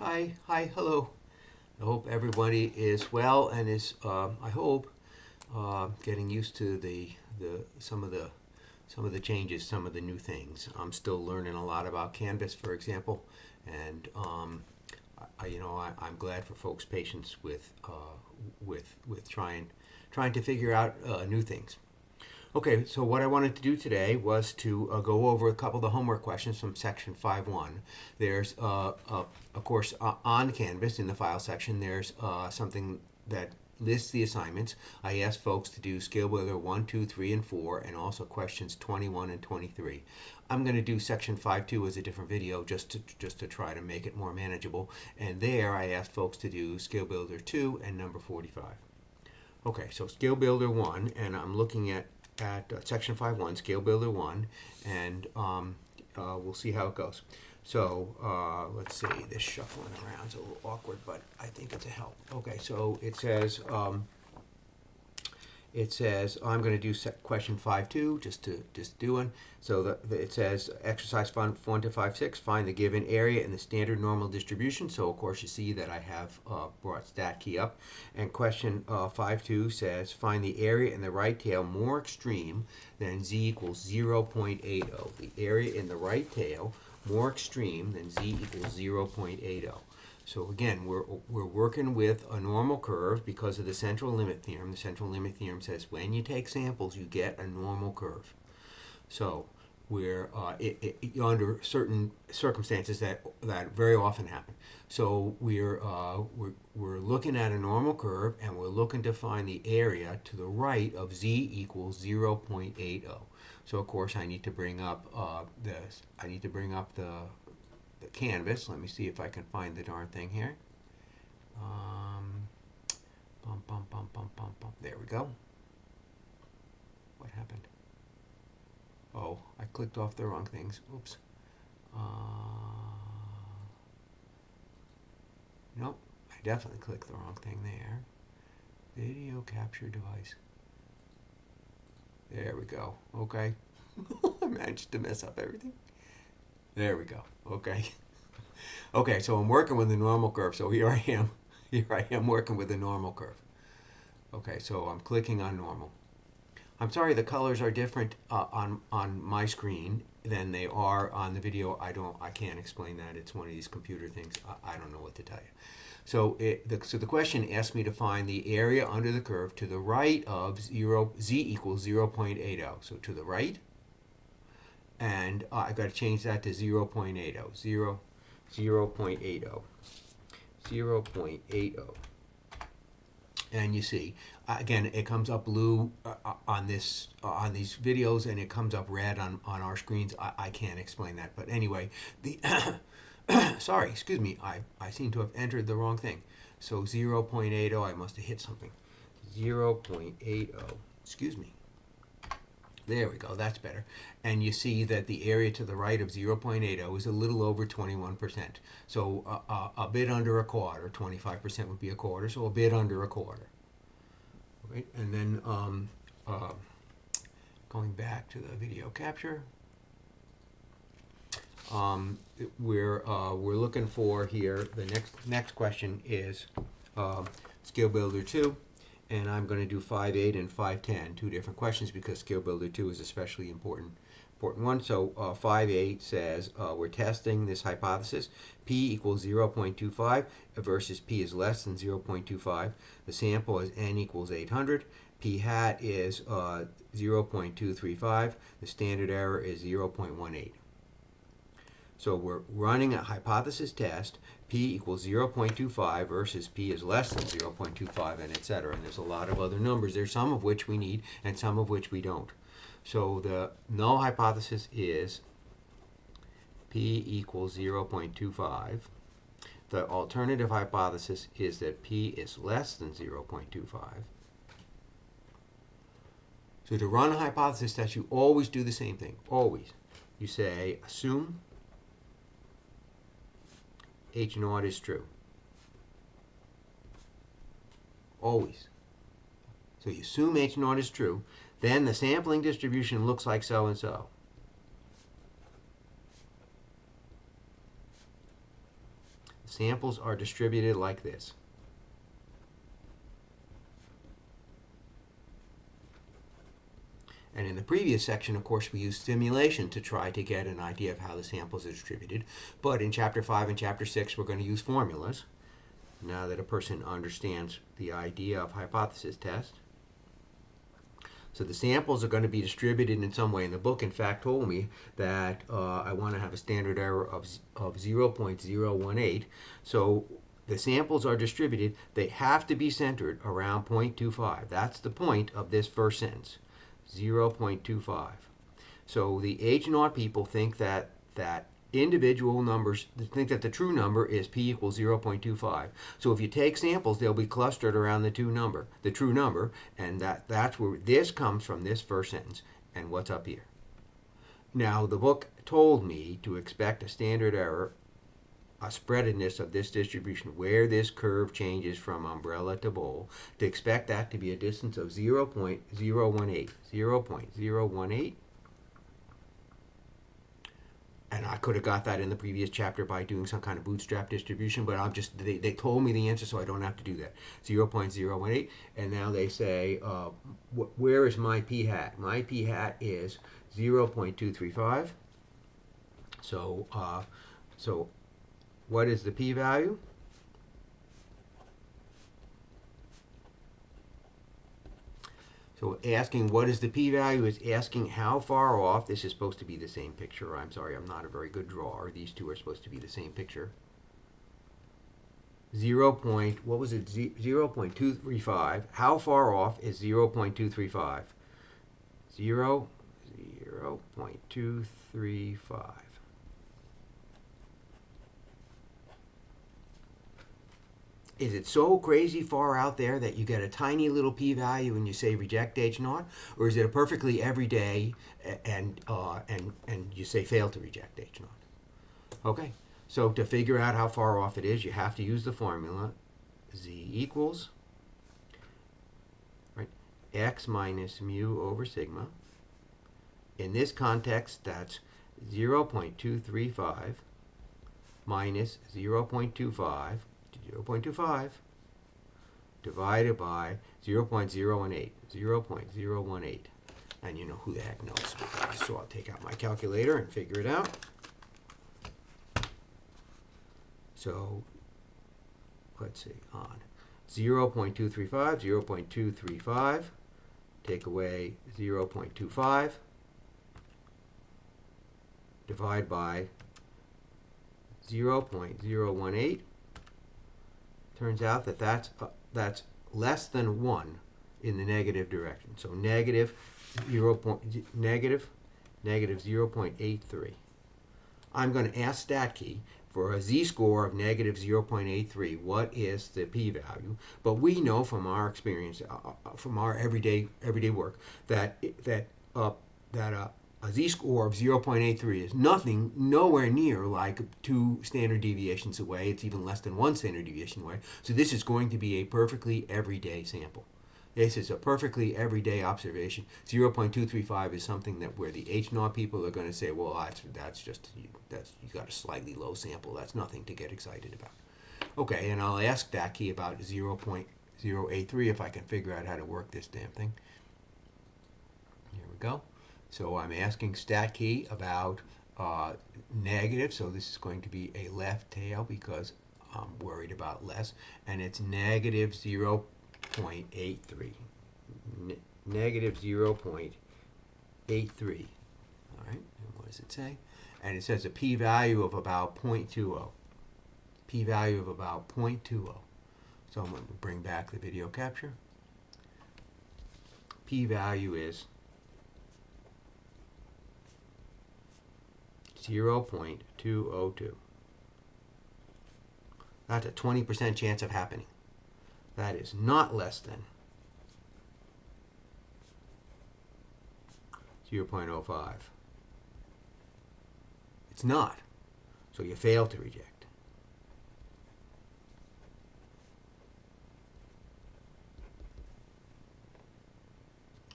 Hi, hello. I hope everybody is well and is, I hope, getting used to the some of the changes, some of the new things. I'm still learning a lot about Canvas, for example, and I'm glad for folks' patience with trying to figure out new things. Okay, so what I wanted to do today was to go over a couple of the homework questions from section 5.1. There's, of course, on Canvas in the file section, there's something that lists the assignments. I asked folks to do Scale Builder 1, 2, 3, and 4, and also questions 21 and 23. I'm going to do section 5.2 as a different video just to try to make it more manageable. And there I asked folks to do Scale Builder 2 and number 45. Okay, so Scale Builder 1, and I'm looking at section 5.1, Scale Builder 1, and we'll see how it goes. So let's see, this shuffling around is a little awkward, but I think it's a help. Okay, so it says I'm going to do question 5.2 just doing. So it says exercise 1 to 5.6, find the given area in the standard normal distribution. So of course you see that I have brought stat key up. And question 5.2 says find the area in the right tail more extreme than z equals 0.80. The area in the right tail more extreme than z equals 0.80. So again, we're working with a normal curve because of the central limit theorem. The central limit theorem says when you take samples, you get a normal curve. So we're under certain circumstances that very often happen. So we're looking at a normal curve, and we're looking to find the area to the right of z equals 0.80. So of course I need to bring up the canvas. Let me see if I can find the darn thing here. There we go. What happened? Oh, I clicked off the wrong things. Oops. Nope, I definitely clicked the wrong thing there. Video capture device. There we go. Okay. I managed to mess up everything. There we go. Okay. Okay, so I'm working with the normal curve. So here I am. Here I am working with the normal curve. Okay, so I'm clicking on normal. I'm sorry, the colors are different on my screen than they are on the video. I can't explain that. It's one of these computer things. I don't know what to tell you. So the question asked me to find the area under the curve to the right of z equals 0.80. So to the right, and I've got to change that to 0.80. 0.80. 0.80. And you see, again, it comes up blue on these videos, and it comes up red on our screens. I can't explain that, but anyway, the sorry, excuse me, I seem to have entered the wrong thing. So 0.80, I must have hit something. 0.80, excuse me. There we go, that's better. And you see that the area to the right of 0.80 is a little over 21%. So a bit under a quarter. 25% would be a quarter, so a bit under a quarter. Right? And then going back to the video capture, we're looking for here, the next question is Scale Builder 2. And I'm going to do 5.8 and 5.10, two different questions, because Scale Builder 2 is especially important one. So 5.8 says we're testing this hypothesis. P equals 0.25 versus P is less than 0.25. The sample is N equals 800. P hat is 0.235. The standard error is 0.18. So we're running a hypothesis test. P equals 0.25 versus P is less than 0.25, and etc. And there's a lot of other numbers there, some of which we need and some of which we don't. So the null hypothesis is P equals 0.25. The alternative hypothesis is that P is less than 0.25. So to run a hypothesis test, you always do the same thing. Always. You say, assume H0 is true. Always. So you assume H0 is true, then the sampling distribution looks like so and so. samples are distributed like this. And in the previous section, of course, we used simulation to try to get an idea of how the samples are distributed. But in Chapter 5 and Chapter 6, we're going to use formulas, now that a person understands the idea of hypothesis test. So the samples are going to be distributed in some way. And the book, in fact, told me that I want to have a standard error of 0.018. So the samples are distributed. They have to be centered around 0.25. That's the point of this first sentence, 0.25. So the H0 people think that individual numbers think that the true number is p equals 0.25. So if you take samples, they'll be clustered around the true number, and that's where this comes from, this first sentence, and what's up here. Now, the book told me to expect a standard error, a spreadedness of this distribution, where this curve changes from umbrella to bowl, to expect that to be a distance of 0.018. 0.018. And I could have got that in the previous chapter by doing some kind of bootstrap distribution, but they told me the answer, so I don't have to do that. 0.018. And now they say, where is my p hat? My p hat is 0.235. So what is the p-value? So asking what is the p-value is asking how far off. This is supposed to be the same picture. I'm sorry, I'm not a very good drawer. These two are supposed to be the same picture. 0.235. How far off is 0.235? 0.235. Is it so crazy far out there that you get a tiny little p-value and you say reject H0, or is it a perfectly everyday and you say fail to reject H0? Okay, so to figure out how far off it is, you have to use the formula z equals x minus mu over sigma. In this context, that's 0.235 minus 0.25 divided by 0.018. 0.018. And you know who the heck knows. So I'll take out my calculator and figure it out. So let's see, on 0.235, 0.235, take away 0.25, divide by 0.018. Turns out that that's less than 1 in the negative direction. So negative 0.83. I'm going to ask StatKey for a z-score of negative 0.83. What is the p-value? But we know from our experience, from our everyday work, that a z-score of 0.83 is nowhere near like 2 standard deviations away. It's even less than 1 standard deviation away. So this is going to be a perfectly everyday sample. This is a perfectly everyday observation. 0.235 is something that where the H0 people are going to say, well, that's you got a slightly low sample. That's nothing to get excited about. Okay, and I'll ask StatKey about 0.083 if I can figure out how to work this damn thing. Here we go. So I'm asking StatKey about negative, so this is going to be a left tail because I'm worried about less, and it's negative 0.83. Negative 0.83. All right, and what does it say? And it says a p-value of about 0.20. P-value of about 0.20. So I'm going to bring back the video capture. P-value is 0.202. That's a 20% chance of happening. That is not less than 0.05. It's not. So you fail to reject.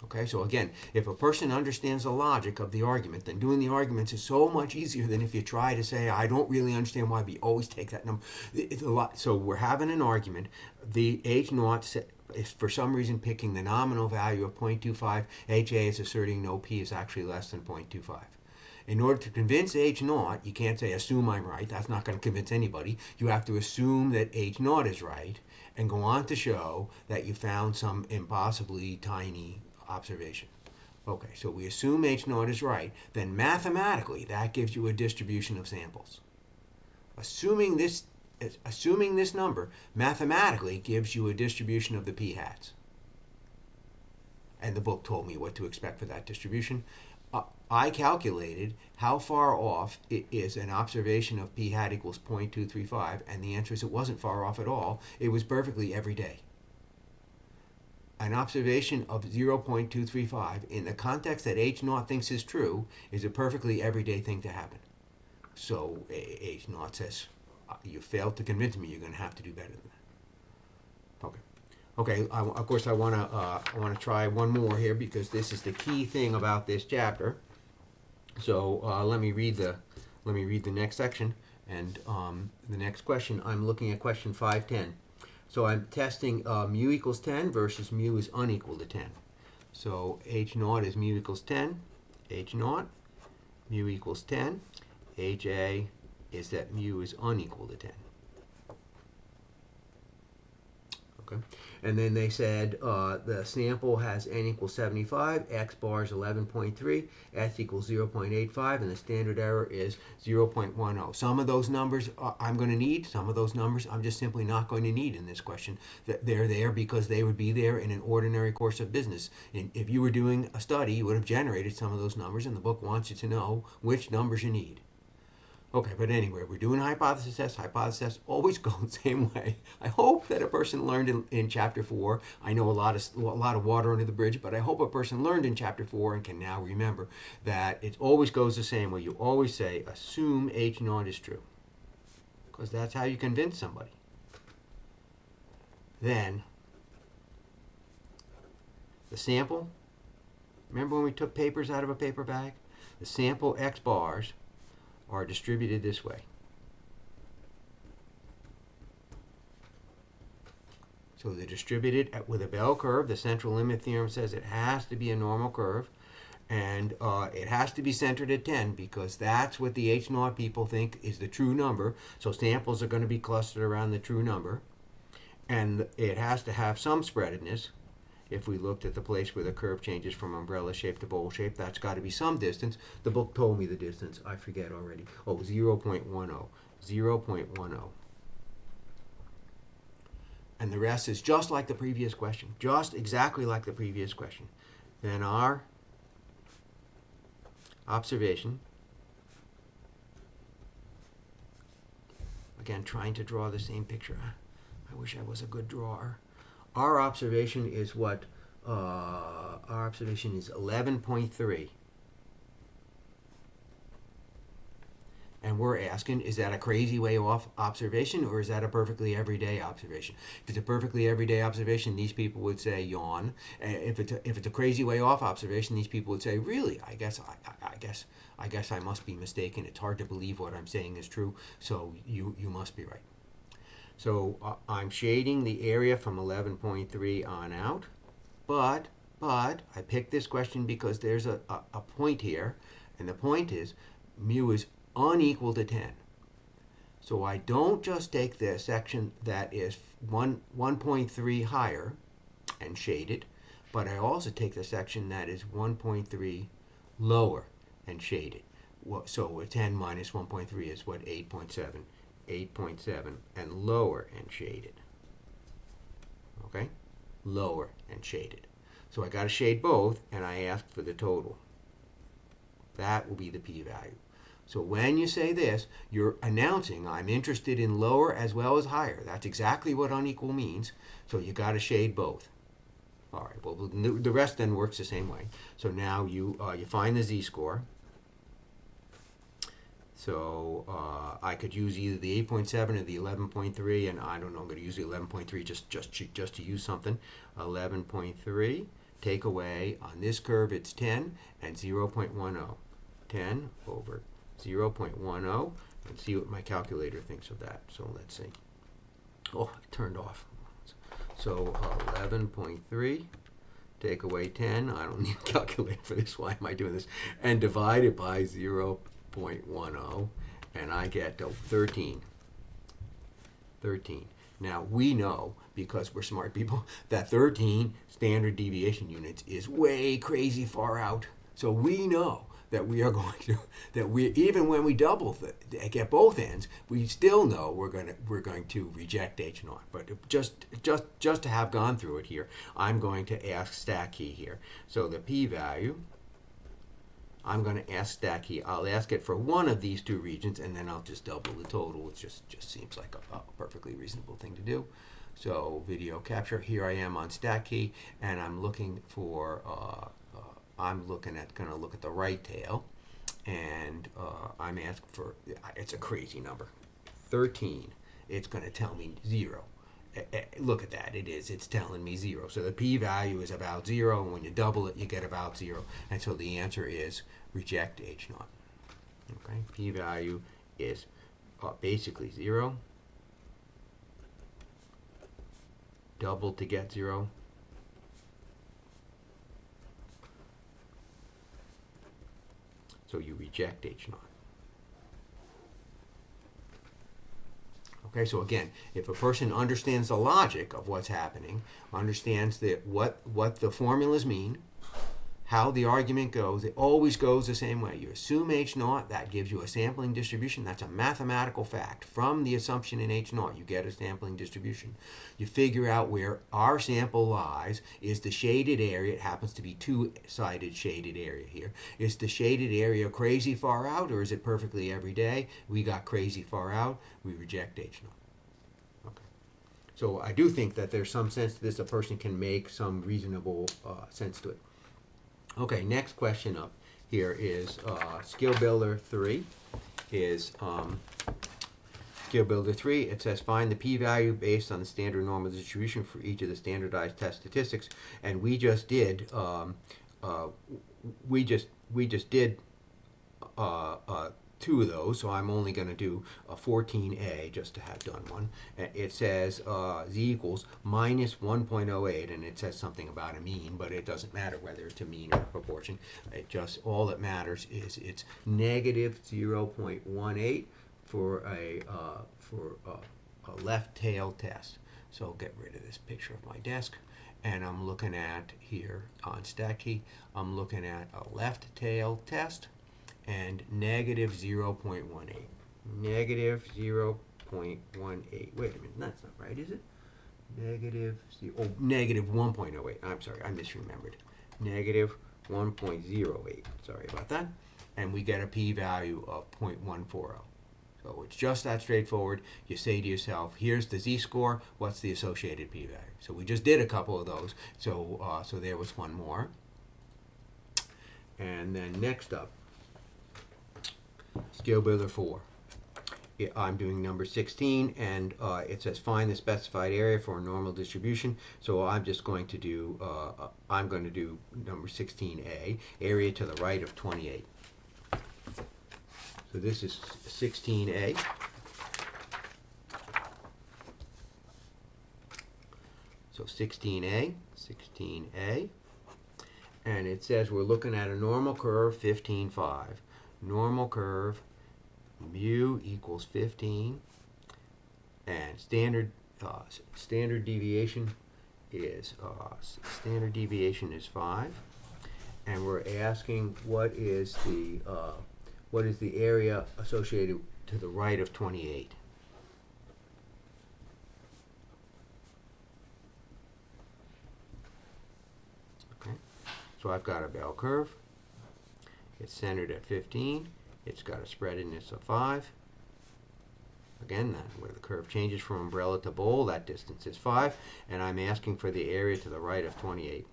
Okay, so again, if a person understands the logic of the argument, then doing the arguments is so much easier than if you try to say, I don't really understand why we always take that number. It's a lot. So we're having an argument. The H naught is for some reason picking the nominal value of 0.25. HA is asserting no P is actually less than 0.25. In order to convince H naught, you can't say assume I'm right. That's not going to convince anybody. You have to assume that H naught is right and go on to show that you found some impossibly tiny observation. Okay, so we assume H naught is right. Then mathematically, that gives you a distribution of samples. Assuming this number mathematically gives you a distribution of the p hats. And the book told me what to expect for that distribution. I calculated how far off it is an observation of p hat equals 0.235, and the answer is it wasn't far off at all. It was perfectly every day. An observation of 0.235 in the context that H naught thinks is true is a perfectly everyday thing to happen. So H naught says, you failed to convince me, you're going to have to do better than that. Okay. Okay, of course I want to try one more here because this is the key thing about this chapter. So let me read the next section, and the next question, I'm looking at question 510. So I'm testing mu equals 10 versus mu is unequal to 10. So H naught is mu equals 10. H naught, mu equals 10. HA is that mu is unequal to 10. Okay. And then they said the sample has n equals 75, x bar is 11.3, s equals 0.85, and the standard error is 0.10. Some of those numbers I'm going to need. Some of those numbers I'm just simply not going to need in this question. They're there because they would be there in an ordinary course of business. And if you were doing a study, you would have generated some of those numbers, and the book wants you to know which numbers you need. Okay, but anyway, we're doing hypothesis tests. Hypothesis tests always go the same way. I hope that a person learned in chapter 4. I know a lot of water under the bridge, but I hope a person learned in chapter 4 and can now remember that it always goes the same way. You always say, assume H naught is true, because that's how you convince somebody. Then, the sample, remember when we took papers out of a paper bag? The sample X bars are distributed this way. So they're distributed with a bell curve. The central limit theorem says it has to be a normal curve, and it has to be centered at 10 because that's what the H naught people think is the true number. So samples are going to be clustered around the true number, and it has to have some spreadedness. If we looked at the place where the curve changes from umbrella shape to bowl shape, that's got to be some distance. The book told me the distance. I forget already. Oh, 0.10. 0.10. And the rest is just like the previous question. Just exactly like the previous question. Then our observation, again, trying to draw the same picture. I wish I was a good drawer. Our observation is what? Our observation is 11.3. And we're asking, is that a crazy way off observation, or is that a perfectly everyday observation? If it's a perfectly everyday observation, these people would say yawn. If it's a crazy way off observation, these people would say, really? I guess I must be mistaken. It's hard to believe what I'm saying is true. So you must be right. So I'm shading the area from 11.3 on out, but I picked this question because there's a point here, and the point is mu is unequal to 10. So I don't just take the section that is 1.3 higher and shade it, but I also take the section that is 1.3 lower and shade it. So 10 minus 1.3 is what? 8.7. 8.7 and lower and shaded. Okay? Lower and shaded. So I got to shade both, and I asked for the total. That will be the p-value. So when you say this, you're announcing I'm interested in lower as well as higher. That's exactly what unequal means. So you got to shade both. All right. Well, the rest then works the same way. So now you find the z-score. So I could use either the 8.7 or the 11.3, and I don't know, I'm going to use the 11.3 just to use something. 11.3, take away, on this curve it's 10 and 0.10. 10 over 0.10, and see what my calculator thinks of that. So let's see. Oh, it turned off. So 11.3, take away 10. I don't need a calculator for this. Why am I doing this? And divide it by 0.10, and I get 13. 13. Now, we know, because we're smart people, that 13 standard deviation units is way crazy far out. So we know that we are going to, that we, even when we double get both ends, we still know we're going to reject H naught. But just to have gone through it here, I'm going to ask stack key here. So the p-value, I'm going to ask stack key. I'll ask it for one of these two regions, and then I'll just double the total. It just seems like a perfectly reasonable thing to do. So video capture. Here I am on stack key, and I'm looking for. Going to look at the right tail, and I'm asking for. It's a crazy number, 13. It's going to tell me 0. Look at that. It's telling me 0. So the p-value is about 0, and when you double it, you get about 0. And so the answer is reject H naught. Okay, p-value is basically 0. Double to get 0. So you reject H naught. Okay, so again, if a person understands the logic of what's happening, understands that what the formulas mean, how the argument goes, it always goes the same way. You assume H naught, that gives you a sampling distribution. That's a mathematical fact. From the assumption in H naught, you get a sampling distribution. You figure out where our sample lies. Is the shaded area, it happens to be two-sided shaded area here. Is the shaded area crazy far out, or is it perfectly everyday? We got crazy far out, we reject H naught. Okay. So I do think that there's some sense to this. A person can make some reasonable sense to it. Okay, next question up here is Skill Builder 3. Skill Builder 3, it says find the p-value based on the standard normal distribution for each of the standardized test statistics, and we just did two of those, so I'm only going to do a 14a just to have done one. It says z equals minus 1.08, and it says something about a mean, but it doesn't matter whether it's a mean or a proportion. It just, all that matters is it's negative 0.18 for a left tail test. So I'll get rid of this picture of my desk, and I'm looking at here on stack key, I'm looking at a left tail test and negative 0.18. Negative 0.18. Wait a minute, that's not right, is it? Negative 1.08. I'm sorry, I misremembered. Negative 1.08. Sorry about that. And we get a p-value of 0.140. So it's just that straightforward. You say to yourself, here's the z-score, what's the associated p-value? So we just did a couple of those. So there was one more. And then next up, Skill Builder 4. I'm doing number 16, and it says find the specified area for a normal distribution. So I'm just going to do, I'm going to do number 16a, area to the right of 28. So this is 16a. So 16a, and it says we're looking at a normal curve, 15.5. Normal curve, mu equals 15, and standard deviation is 5, and we're asking what is the area associated to the right of 28. Okay, so I've got a bell curve. It's centered at 15. It's got a spreadiness of 5. Again, where the curve changes from umbrella to bowl, that distance is 5. And I'm asking for the area to the right of 28.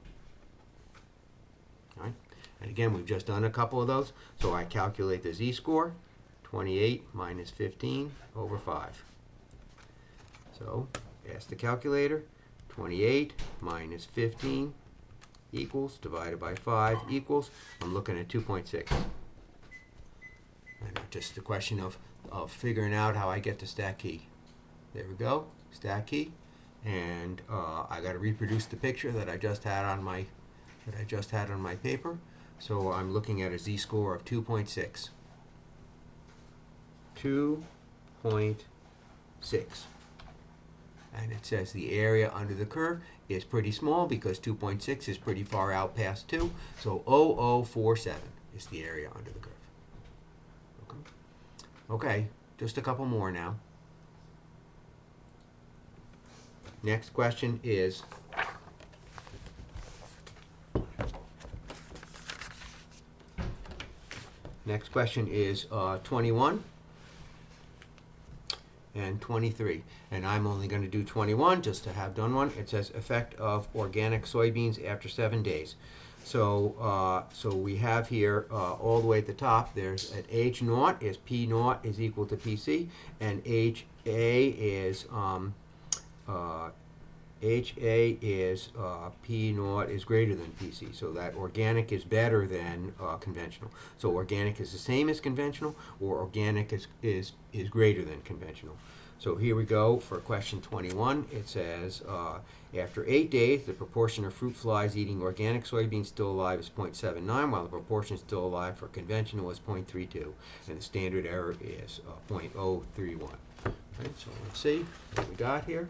All right. And again, we've just done a couple of those. So I calculate the z-score, 28 minus 15 over 5. So ask the calculator, 28 minus 15 equals, divided by 5 equals, I'm looking at 2.6. And just the question of figuring out how I get to stack key. There we go, stack key. And I got to reproduce the picture that I just had on my paper. So I'm looking at a z-score of 2.6. 2.6. And it says the area under the curve is pretty small because 2.6 is pretty far out past 2. So 0047 is the area under the curve. Okay, just a couple more now. Next question is Next question is 21 and 23. And I'm only going to do 21 just to have done one. It says effect of organic soybeans after 7 days. So we have here all the way at the top, there's at H naught is P naught is equal to PC, and HA is P naught is greater than PC, so that organic is better than conventional. So organic is the same as conventional, or organic is greater than conventional. So here we go for question 21. It says, after 8 days, the proportion of fruit flies eating organic soybeans still alive is 0.79, while the proportion still alive for conventional is 0.32, and the standard error is 0.031. Right, so let's see what we got here.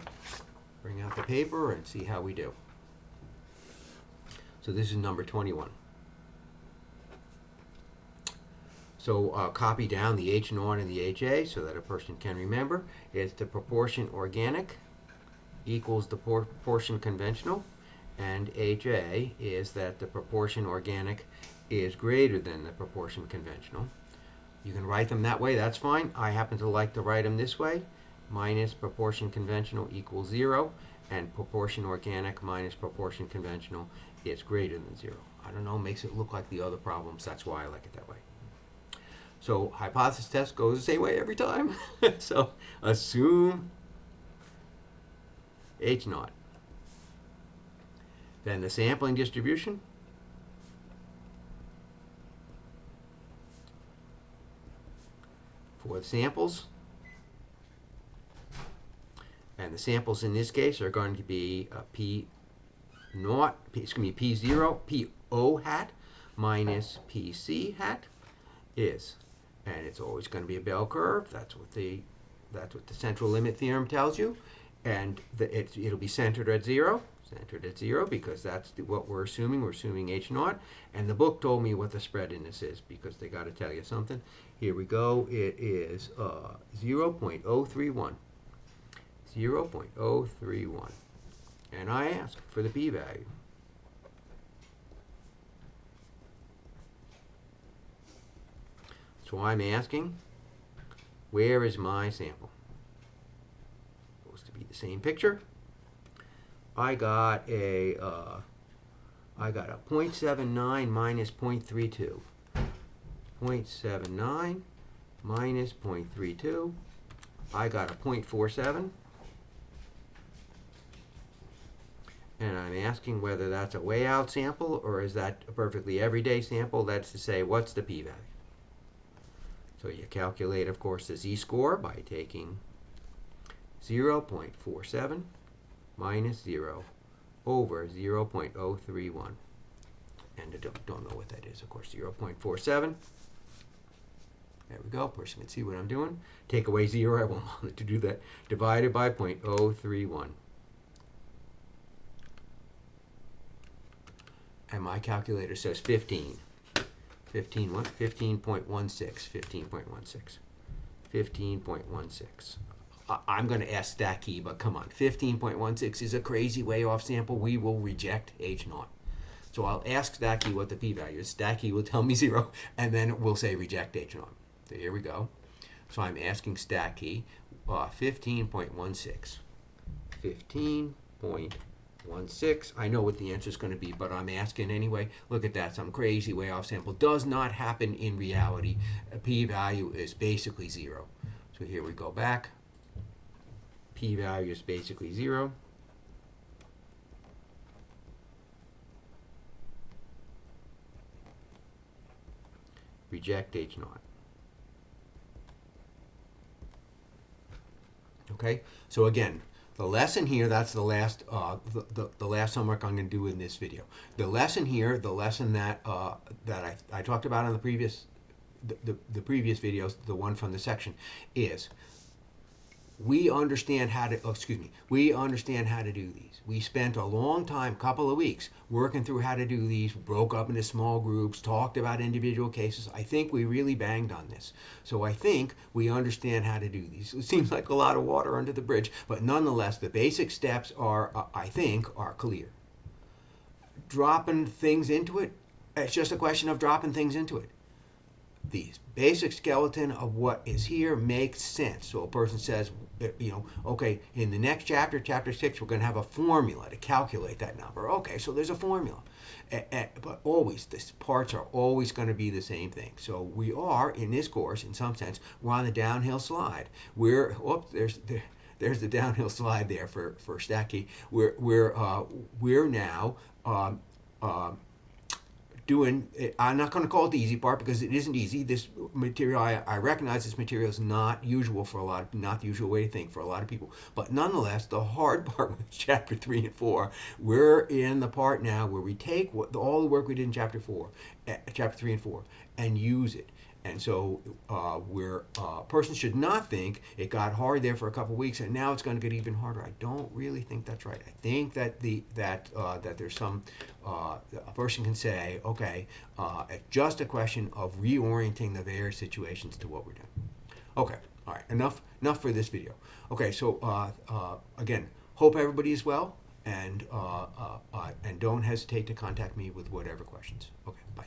Bring out the paper and see how we do. So this is number 21. So copy down the H naught and the HA so that a person can remember. It's the proportion organic equals the proportion conventional, and HA is that the proportion organic is greater than the proportion conventional. You can write them that way, that's fine. I happen to like to write them this way. Minus proportion conventional equals 0, and proportion organic minus proportion conventional is greater than 0. I don't know, makes it look like the other problems. That's why I like it that way. So hypothesis test goes the same way every time. So assume H naught. Then the sampling distribution. For the samples. And the samples in this case are going to be P naught, it's going to be P0, PO hat minus PC hat is. And it's always going to be a bell curve. That's what the central limit theorem tells you. And it'll be centered at 0. Centered at 0 because that's what we're assuming. We're assuming H naught. And the book told me what the spread in this is because they got to tell you something. Here we go. It is 0.031. 0.031. And I ask for the p-value. So I'm asking, where is my sample? Supposed to be the same picture. I got a 0.79 minus 0.32. 0.79 minus 0.32. I got a 0.47. And I'm asking whether that's a way out sample or is that a perfectly everyday sample. That's to say, what's the p-value? So you calculate, of course, the z-score by taking 0.47 minus 0 over 0.031. And I don't know what that is, of course, 0.47. There we go. Person can see what I'm doing. Take away 0. I won't want it to do that. Divided by 0.031. And my calculator says 15. 15 what? 15.16. 15.16. 15.16. I'm going to ask stack key, but come on. 15.16 is a crazy way off sample. We will reject H naught. So I'll ask stack key what the p-value is. Stack key will tell me 0, and then we'll say reject H naught. So here we go. So I'm asking stack key 15.16. 15.16. I know what the answer is going to be, but I'm asking anyway. Look at that, some crazy way off sample. Does not happen in reality. A p-value is basically 0. So here we go back. P-value is basically 0. reject H naught. Okay, so again, the lesson here, that's the last the last homework I'm going to do in this video. The lesson here, the lesson that I talked about on the previous previous videos, the one from the section, is we understand how to we understand how to do these. We spent a long time, couple of weeks, working through how to do these, broke up into small groups, talked about individual cases. I think we really banged on this. So I think we understand how to do these. It seems like a lot of water under the bridge, but nonetheless, the basic steps are, I think, are clear. Dropping things into it, it's just a question of dropping things into it. The basic skeleton of what is here makes sense. So a person says, okay, in the next chapter, chapter 6, we're going to have a formula to calculate that number. Okay, so there's a formula. But always, the parts are always going to be the same thing. So we are, in this course, in some sense, we're on the downhill slide. There's the downhill slide there for Stacky. We're now doing, I'm not going to call it the easy part because it isn't easy. This material, I recognize this material is not usual for not the usual way to think for a lot of people. But nonetheless, the hard part with chapter 3 and 4, we're in the part now where we take all the work we did in chapter 3 and 4, and use it. And so a person should not think it got hard there for a couple weeks and now it's going to get even harder. I don't really think that's right. I think that that there's some a person can say, okay, it's just a question of reorienting the various situations to what we're doing. Okay, all right, enough for this video. Okay, so again, hope everybody is well, and don't hesitate to contact me with whatever questions. Okay, bye.